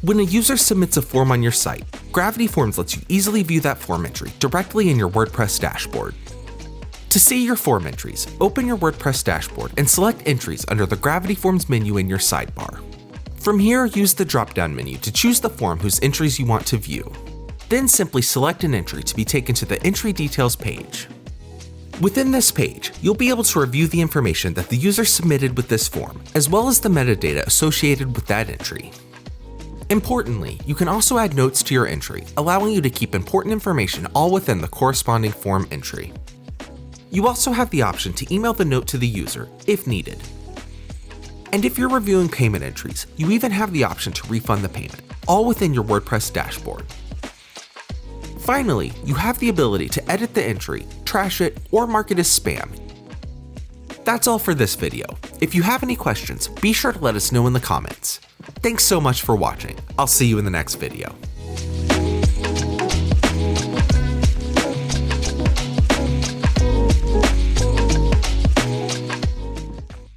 When a user submits a form on your site, Gravity Forms lets you easily view that form entry directly in your WordPress dashboard. To see your form entries, open your WordPress dashboard and select Entries under the Gravity Forms menu in your sidebar. From here, use the drop-down menu to choose the form whose entries you want to view. Then simply select an entry to be taken to the Entry Details page. Within this page, you'll be able to review the information that the user submitted with this form, as well as the metadata associated with that entry. Importantly, you can also add notes to your entry, allowing you to keep important information all within the corresponding form entry. You also have the option to email the note to the user, if needed. And if you're reviewing payment entries, you even have the option to refund the payment, all within your WordPress dashboard. Finally, you have the ability to edit the entry, trash it, or mark it as spam. That's all for this video. If you have any questions, be sure to let us know in the comments. Thanks so much for watching. I'll see you in the next video.